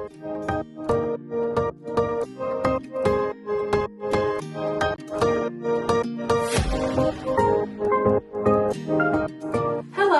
Hello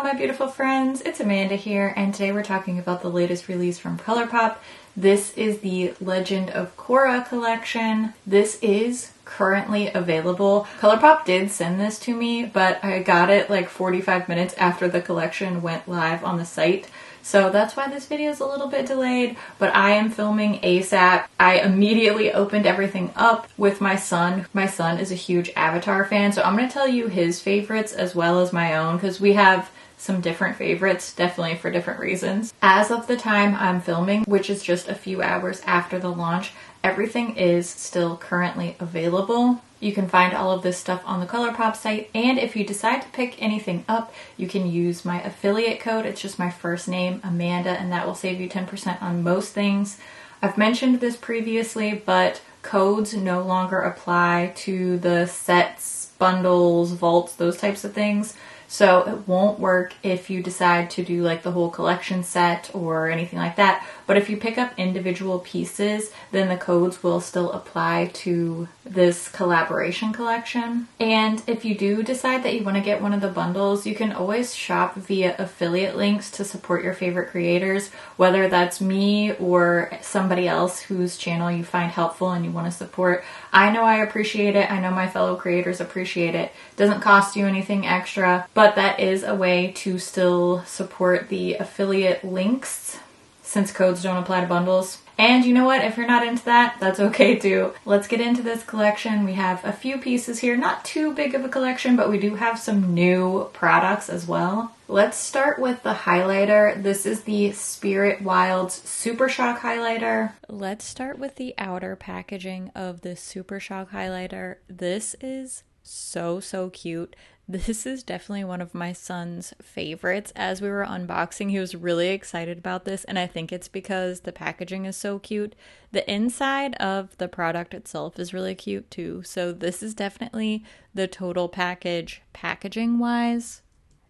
my beautiful friends, it's Amanda here, and today we're talking about the latest release from ColourPop. This is the Legend of Korra collection. This is currently available. ColourPop did send this to me, but I got it like 45 minutes after the collection went live on the site. So that's why this video is a little bit delayed, but I am filming ASAP. I immediately opened everything up with my son. My son is a huge Avatar fan, so I'm going to tell you his favorites as well as my own, because we have some different favorites, definitely for different reasons. As of the time I'm filming, which is just a few hours after the launch, everything is still currently available. You can find all of this stuff on the ColourPop site, and if you decide to pick anything up, you can use my affiliate code. It's just my first name, Amanda, and that will save you 10% on most things. I've mentioned this previously, but codes no longer apply to the sets, bundles, vaults, those types of things. So it won't work if you decide to do like the whole collection set or anything like that. But if you pick up individual pieces, then the codes will still apply to this collaboration collection. And if you do decide that you want to get one of the bundles, you can always shop via affiliate links to support your favorite creators, whether that's me or somebody else whose channel you find helpful and you want to support. I know I appreciate it. I know my fellow creators appreciate it. It doesn't cost you anything extra, but that is a way to still support the affiliate links since codes don't apply to bundles. And you know what? If you're not into that, that's okay too. Let's get into this collection. We have a few pieces here, not too big of a collection, but we do have some new products as well. Let's start with the highlighter. This is the Spirit Wilds Super Shock highlighter. Let's start with the outer packaging of this Super Shock highlighter. This is so cute. This is definitely one of my son's favorites. As we were unboxing, he was really excited about this, and I think it's because the packaging is so cute. The inside of the product itself is really cute too, so this is definitely the total package packaging wise.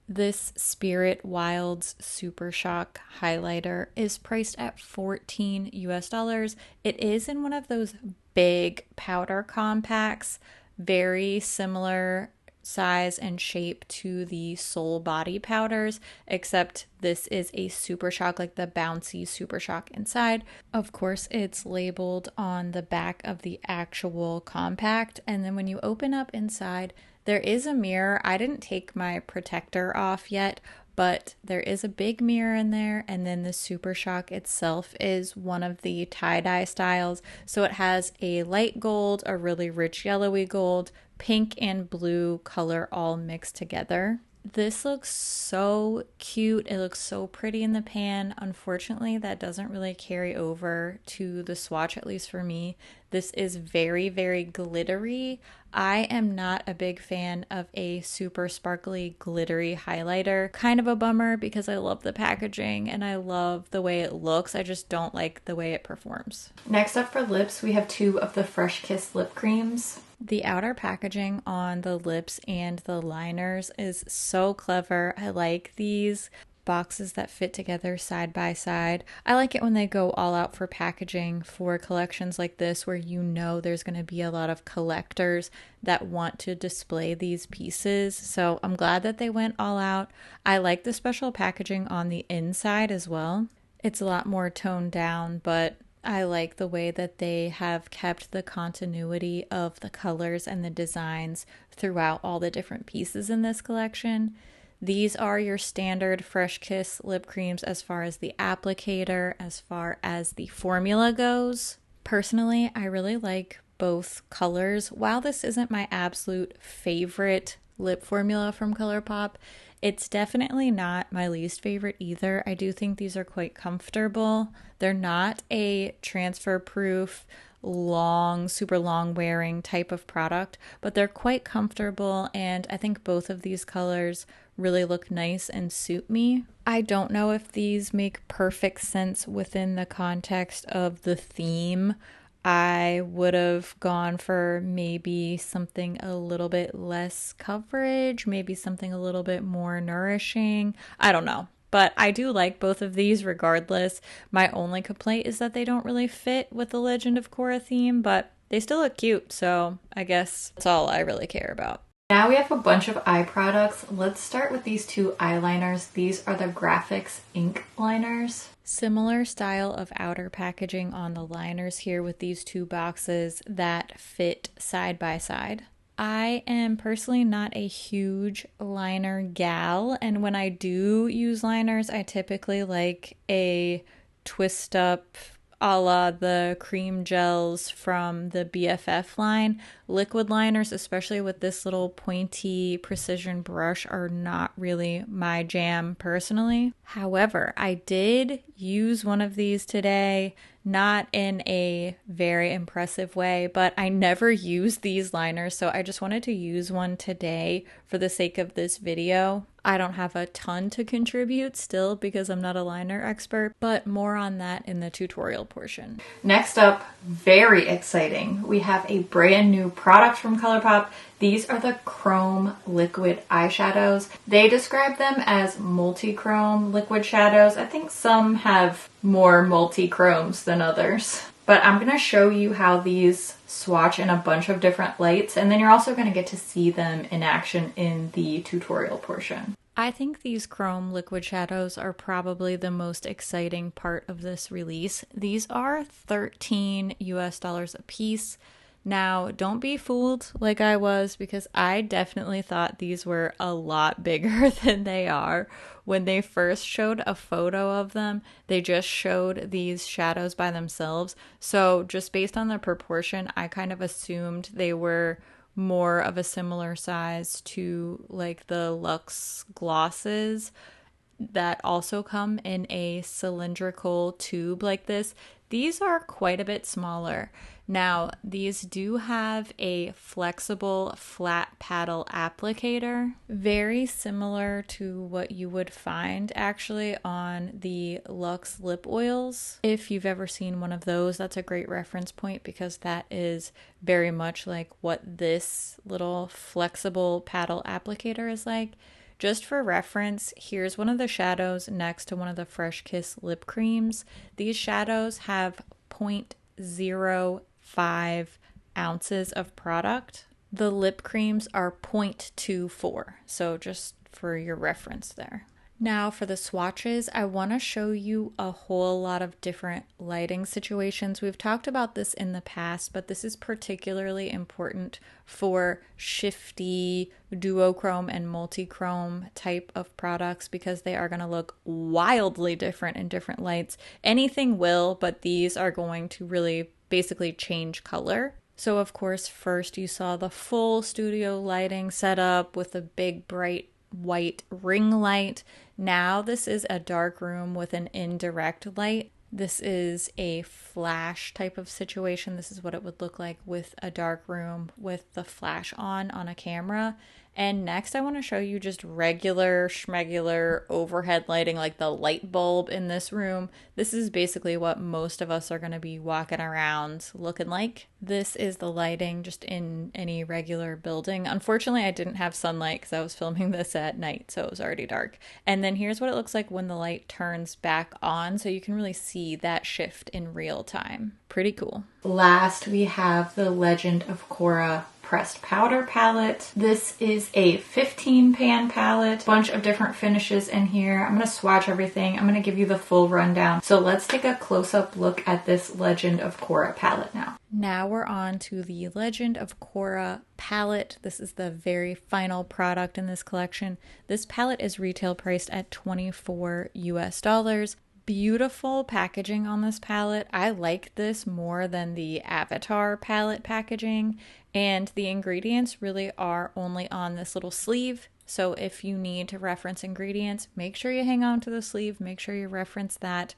This Spirit Wilds Super Shock highlighter is priced at $14 US. It is in one of those big powder compacts, very similar size and shape to the Soul Body powders, except this is a Super Shock, like the bouncy Super Shock inside. Of course, it's labeled on the back of the actual compact, and then when you open up inside, there is a mirror. I didn't take my protector off yet, but there is a big mirror in there, and then the Super Shock itself is one of the tie-dye styles. So it has a light gold, a really rich yellowy gold, pink and blue color all mixed together. This looks so cute. It looks so pretty in the pan. Unfortunately, that doesn't really carry over to the swatch, at least for me. This is very glittery. I am not a big fan of a super sparkly glittery highlighter. Kind of a bummer because I love the packaging and I love the way it looks. I just don't like the way it performs. Next up for lips, we have two of the Fresh Kiss lip creams. The outer packaging on the lips and the liners is so clever. I like these boxes that fit together side by side. I like it when they go all out for packaging for collections like this, where you know there's going to be a lot of collectors that want to display these pieces. So I'm glad that they went all out. I like the special packaging on the inside as well. It's a lot more toned down, but I like the way that they have kept the continuity of the colors and the designs throughout all the different pieces in this collection. These are your standard Fresh Kiss lip creams as far as the applicator, as far as the formula goes. Personally, I really like both colors. While this isn't my absolute favorite lip formula from ColourPop, it's definitely not my least favorite either. I do think these are quite comfortable. They're not a transfer proof, super long wearing type of product, but they're quite comfortable, and I think both of these colors really look nice and suit me. I don't know if these make perfect sense within the context of the theme. I would have gone for maybe something a little bit less coverage, maybe something a little bit more nourishing. I don't know. but I do like both of these regardless. My only complaint is that they don't really fit with the Legend of Korra theme, but they still look cute, so I guess that's all I really care about. Now we have a bunch of eye products. Let's start with these two eyeliners. These are the GRAPHIX ink liners. Similar style of outer packaging on the liners here with these two boxes that fit side by side. I am personally not a huge liner gal, and when I do use liners, I typically like a twist up a la the cream gels from the BFF line. Liquid liners, especially with this little pointy precision brush, are not really my jam personally. However, I did use one of these today, not in a very impressive way, but I never use these liners, so I just wanted to use one today for the sake of this video. I don't have a ton to contribute still because I'm not a liner expert, but more on that in the tutorial portion. Next up, very exciting, we have a brand new product from ColourPop. These are the Chrome liquid eyeshadows. They describe them as multi-chrome liquid shadows. I think some have more multi-chromes than others. But I'm going to show you how these swatch in a bunch of different lights, and then you're also going to get to see them in action in the tutorial portion. I think these chrome liquid shadows are probably the most exciting part of this release. These are $13 US a piece. Now, don't be fooled like I was, because I definitely thought these were a lot bigger than they are. When they first showed a photo of them, they just showed these shadows by themselves. So just based on the proportion, I kind of assumed they were more of a similar size to like the Luxe glosses that also come in a cylindrical tube like this. These are quite a bit smaller. Now, these do have a flexible flat paddle applicator, very similar to what you would find actually on the Luxe lip oils. If you've ever seen one of those, that's a great reference point because that is very much like what this little flexible paddle applicator is like. Just for reference, here's one of the shadows next to one of the Fresh Kiss lip creams. These shadows have 0.05 ounces of product. The lip creams are 0.24, so just for your reference there. Now for the swatches, I want to show you a whole lot of different lighting situations. We've talked about this in the past, but this is particularly important for shifty duochrome and multi-chrome type of products because they are going to look wildly different in different lights. Anything will, but these are going to really basically change color. So of course, first you saw the full studio lighting setup with a big bright white ring light. Now this is a dark room with an indirect light. This is a flash type of situation. This is what it would look like with a dark room with the flash on a camera. And next I want to show you just regular schmegular overhead lighting, like the light bulb in this room. This is basically what most of us are going to be walking around looking like. This is the lighting just in any regular building. Unfortunately, I didn't have sunlight because I was filming this at night, so it was already dark. And then here's what it looks like when the light turns back on, so you can really see that shift in real time. Pretty cool. Last, we have the Legend of Korra pressed powder palette. This is a 15 pan palette, bunch of different finishes in here. I'm going to swatch everything. I'm going to give you the full rundown. So let's take a close-up look at this Legend of Korra palette now. Now we're on to the Legend of Korra palette. This is the very final product in this collection. This palette is retail priced at $24 US. Beautiful packaging on this palette. I like this more than the Avatar palette packaging, and the ingredients really are only on this little sleeve. So if you need to reference ingredients, make sure you hang on to the sleeve, make sure you reference that,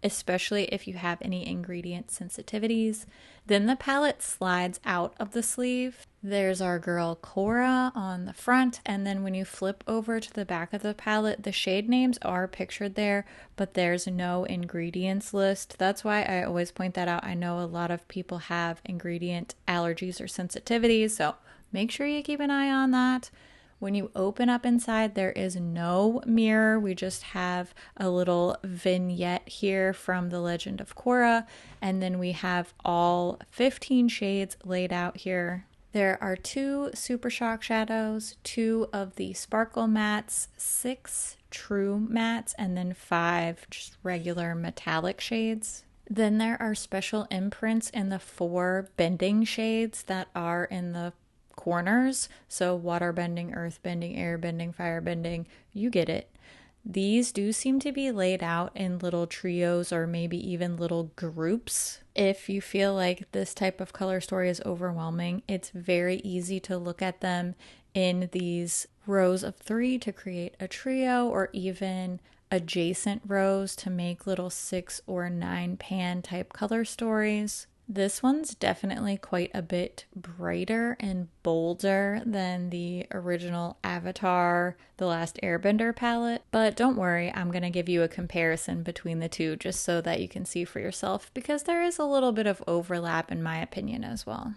especially if you have any ingredient sensitivities. Then the palette slides out of the sleeve. There's our girl Korra on the front, and then when you flip over to the back of the palette, the shade names are pictured there, but there's no ingredients list. That's why I always point that out. I know a lot of people have ingredient allergies or sensitivities, so make sure you keep an eye on that. When you open up inside, there is no mirror. We just have a little vignette here from The Legend of Korra, and then we have all 15 shades laid out here. There are 2 Super Shock shadows, 2 of the sparkle mattes, 6 true mattes, and then 5 just regular metallic shades. Then there are special imprints in the 4 bending shades that are in the corners. So water bending, earth bending, air bending, fire bending, you get it. These do seem to be laid out in little trios or maybe even little groups. If you feel like this type of color story is overwhelming, it's very easy to look at them in these rows of 3 to create a trio, or even adjacent rows to make little 6 or 9 pan type color stories. This one's definitely quite a bit brighter and bolder than the original Avatar The Last Airbender palette, but don't worry, I'm going to give you a comparison between the two just so that you can see for yourself, because there is a little bit of overlap in my opinion as well.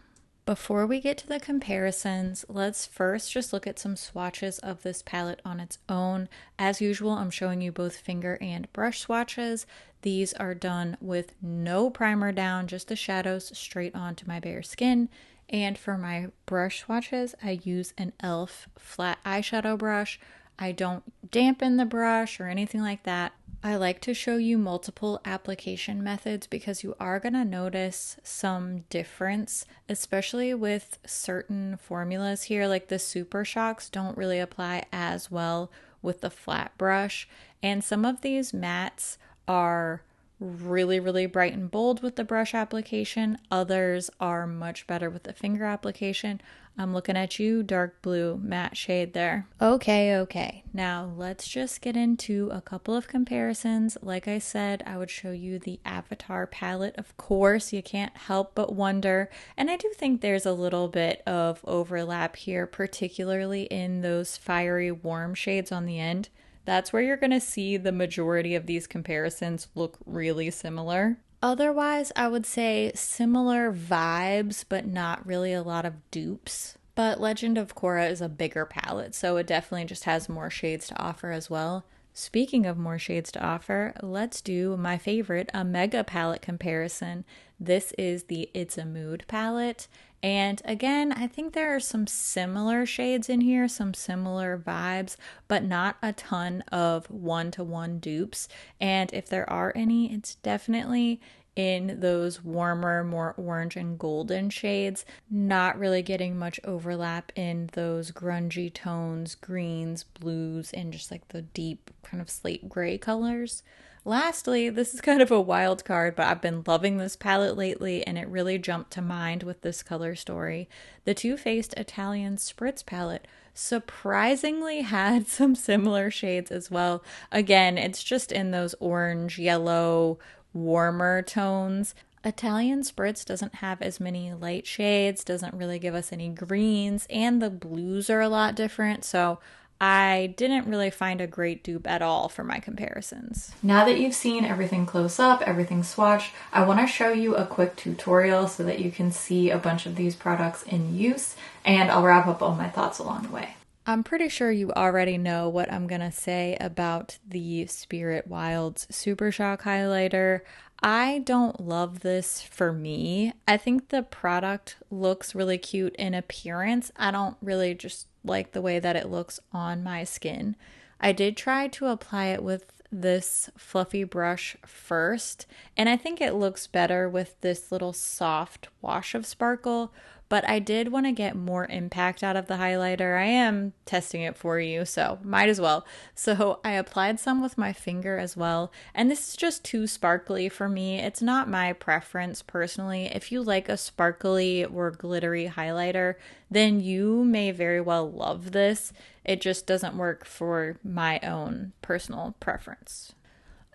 Before we get to the comparisons, let's first just look at some swatches of this palette on its own. As usual, I'm showing you both finger and brush swatches. These are done with no primer down, just the shadows straight onto my bare skin. And for my brush swatches, I use an e.l.f. flat eyeshadow brush. I don't dampen the brush or anything like that. I like to show you multiple application methods because you are going to notice some difference, especially with certain formulas here. Like the Super Shocks don't really apply as well with the flat brush. And some of these mattes are really bright and bold with the brush application. Others are much better with the finger application. I'm looking at you, dark blue matte shade there. Okay. Now let's just get into a couple of comparisons. Like I said, I would show you the Avatar palette. Of course, you can't help but wonder. And I do think there's a little bit of overlap here, particularly in those fiery warm shades on the end. That's where you're going to see the majority of these comparisons look really similar. Otherwise, I would say similar vibes, but not really a lot of dupes. But Legend of Korra is a bigger palette, so it definitely just has more shades to offer as well. Speaking of more shades to offer, let's do my favorite, a mega palette comparison. This is the It's a Mood palette. And again, I think there are some similar shades in here, some similar vibes, but not a ton of one-to-one dupes. And if there are any, it's definitely in those warmer, more orange and golden shades, not really getting much overlap in those grungy tones, greens, blues, and just like the deep kind of slate gray colors. Lastly, this is kind of a wild card, but I've been loving this palette lately and it really jumped to mind with this color story. The Too Faced Italian Spritz palette surprisingly had some similar shades as well. Again, it's just in those orange, yellow, warmer tones. Italian Spritz doesn't have as many light shades, doesn't really give us any greens, and the blues are a lot different, so I didn't really find a great dupe at all for my comparisons. Now that you've seen everything close up, everything swatched, I want to show you a quick tutorial so that you can see a bunch of these products in use, and I'll wrap up all my thoughts along the way. I'm pretty sure you already know what I'm going to say about the Spirit Wilds Super Shock highlighter. I don't love this for me. I think the product looks really cute in appearance. I don't really just like the way that it looks on my skin. I did try to apply it with this fluffy brush first, and I think it looks better with this little soft wash of sparkle, but I did want to get more impact out of the highlighter. I am testing it for you, so might as well. So I applied some with my finger as well, and this is just too sparkly for me. It's not my preference personally. If you like a sparkly or glittery highlighter, then you may very well love this. It just doesn't work for my own personal preference.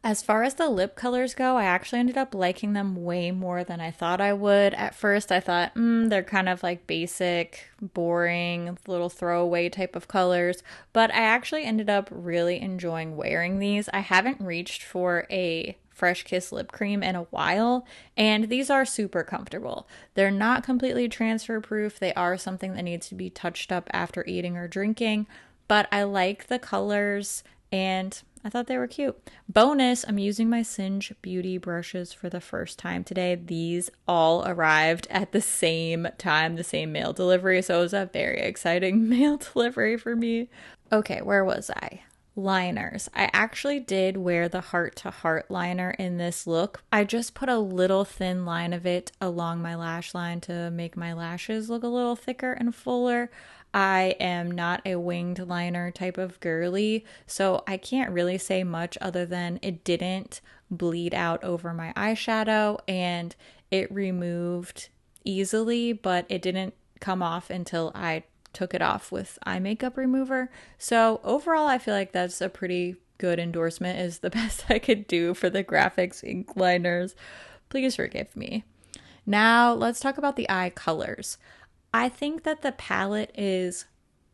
As far as the lip colors go, I actually ended up liking them way more than I thought I would. At first, I thought, they're kind of like basic, boring, little throwaway type of colors, but I actually ended up really enjoying wearing these. I haven't reached for a Fresh Kiss lip cream in a while, and these are super comfortable. They're not completely transfer proof. They are something that needs to be touched up after eating or drinking, but I like the colors and I thought they were cute. Bonus, I'm using my Singe Beauty brushes for the first time today. These all arrived at the same time, the same mail delivery, so it was a very exciting mail delivery for me. Okay, where was I? Liners. I actually did wear the Heart to Heart liner in this look. I just put a little thin line of it along my lash line to make my lashes look a little thicker and fuller. I am not a winged liner type of girly, so I can't really say much other than it didn't bleed out over my eyeshadow and it removed easily, but it didn't come off until I took it off with eye makeup remover. So overall, I feel like that's a pretty good endorsement, is the best I could do for the GRAPHIX ink liners. Please forgive me. Now let's talk about the eye colors. I think that the palette is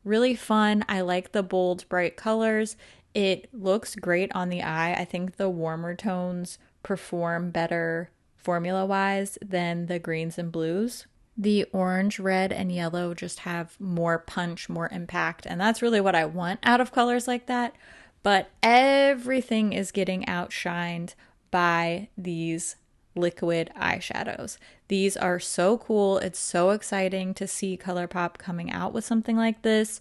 really fun. I like the bold, bright colors. It looks great on the eye. I think the warmer tones perform better formula-wise than the greens and blues. The orange, red, and yellow just have more punch, more impact, and that's really what I want out of colors like that. But everything is getting outshined by these liquid eyeshadows. These are so cool. It's so exciting to see ColourPop coming out with something like this,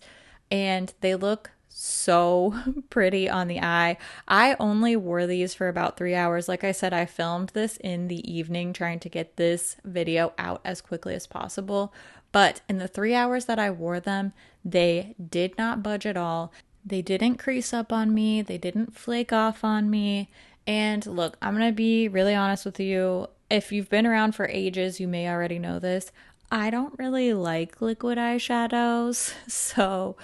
and they look so pretty on the eye. I only wore these for about 3 hours. Like I said, I filmed this in the evening trying to get this video out as quickly as possible, but in the 3 hours that I wore them, they did not budge at all. They didn't crease up on me. They didn't flake off on me. And look, I'm going to be really honest with you. If you've been around for ages, you may already know this. I don't really like liquid eyeshadows. So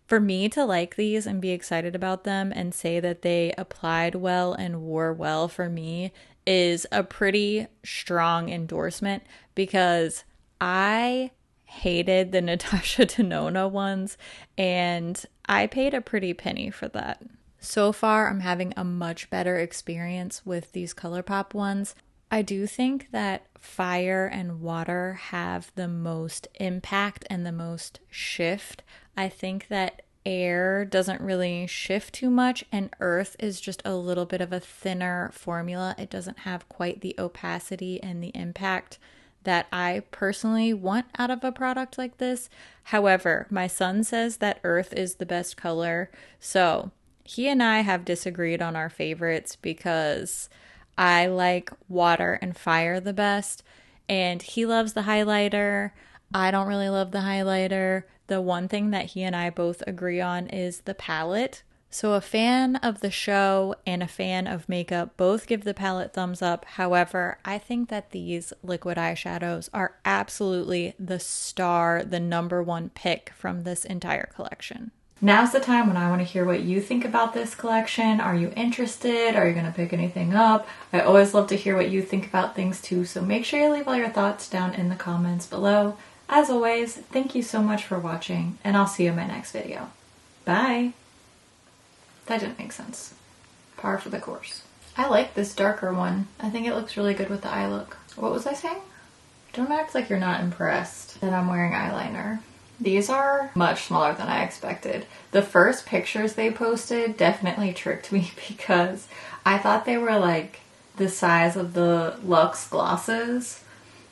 for me to like these and be excited about them and say that they applied well and wore well for me is a pretty strong endorsement, because I hated the Natasha Denona ones and I paid a pretty penny for that. So far, I'm having a much better experience with these ColourPop ones. I do think that fire and water have the most impact and the most shift. I think that air doesn't really shift too much, and earth is just a little bit of a thinner formula. It doesn't have quite the opacity and the impact that I personally want out of a product like this. However, my son says that earth is the best color, so he and I have disagreed on our favorites because I like water and fire the best, and he loves the highlighter. I don't really love the highlighter. The one thing that he and I both agree on is the palette. So a fan of the show and a fan of makeup both give the palette thumbs up. However, I think that these liquid eyeshadows are absolutely the star, the #1 pick from this entire collection. Now's the time when I want to hear what you think about this collection. Are you interested? Are you going to pick anything up? I always love to hear what you think about things too, so make sure you leave all your thoughts down in the comments below. As always, thank you so much for watching, and I'll see you in my next video. Bye! That didn't make sense. Par for the course. I like this darker one. I think it looks really good with the eye look. What was I saying? Don't act like you're not impressed that I'm wearing eyeliner. These are much smaller than I expected. The first pictures they posted definitely tricked me because I thought they were like the size of the Luxe glosses,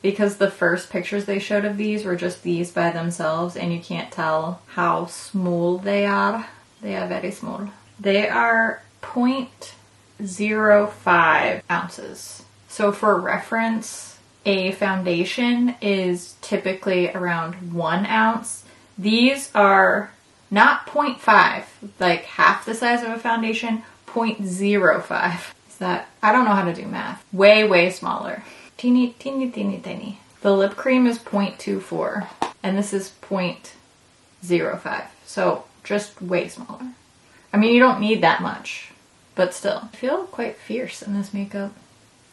because the first pictures they showed of these were just these by themselves and you can't tell how small they are. They are very small. They are 0.05 ounces. So for reference, a foundation is typically around 1 ounce. These are not 0.5, like half the size of a foundation, 0.05. Is that, I don't know how to do math. Way, way smaller. Teeny, teeny, teeny, tiny. The lip cream is 0.24 and this is 0.05. So just way smaller. I mean, you don't need that much, but still. I feel quite fierce in this makeup.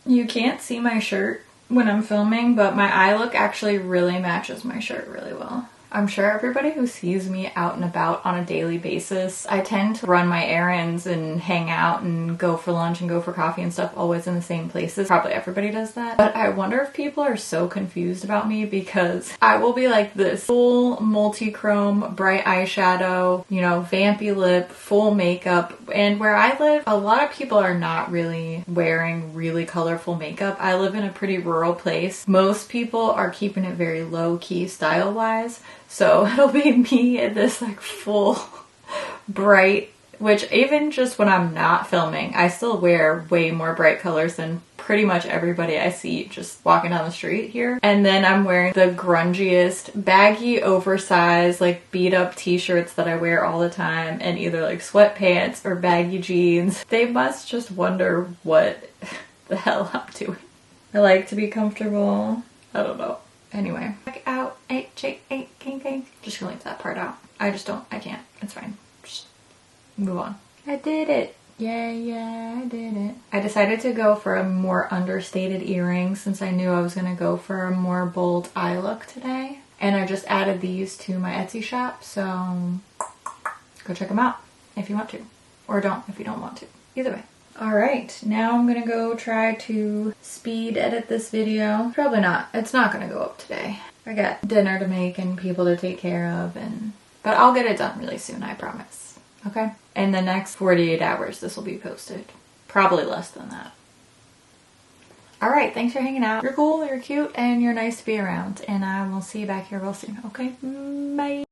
You can't see my shirt when I'm filming, but my eye look actually really matches my shirt really well. I'm sure everybody who sees me out and about on a daily basis, I tend to run my errands and hang out and go for lunch and go for coffee and stuff always in the same places. Probably everybody does that. But I wonder if people are so confused about me because I will be like this full multi-chrome bright eyeshadow, you know, vampy lip, full makeup. And where I live, a lot of people are not really wearing really colorful makeup. I live in a pretty rural place. Most people are keeping it very low key style wise. So it'll be me in this like full bright, which even just when I'm not filming, I still wear way more bright colors than pretty much everybody I see just walking down the street here. And then I'm wearing the grungiest, baggy, oversized, like beat up t-shirts that I wear all the time, and either like sweatpants or baggy jeans. They must just wonder what the hell I'm doing. I like to be comfortable. I don't know. Anyway, check out 8J8 King King. Just gonna leave that part out. I can't. It's fine. Just move on. I did it. Yeah, I did it. I decided to go for a more understated earring since I knew I was gonna go for a more bold eye look today. And I just added these to my Etsy shop, so go check them out if you want to. Or don't if you don't want to. Either way. Alright, now I'm gonna go try to speed edit this video. Probably not. It's not gonna go up today. I got dinner to make and people to take care of, but I'll get it done really soon, I promise. Okay? In the next 48 hours this will be posted. Probably less than that. Alright, thanks for hanging out. You're cool, you're cute, and you're nice to be around. And I will see you back here real soon, okay? Bye!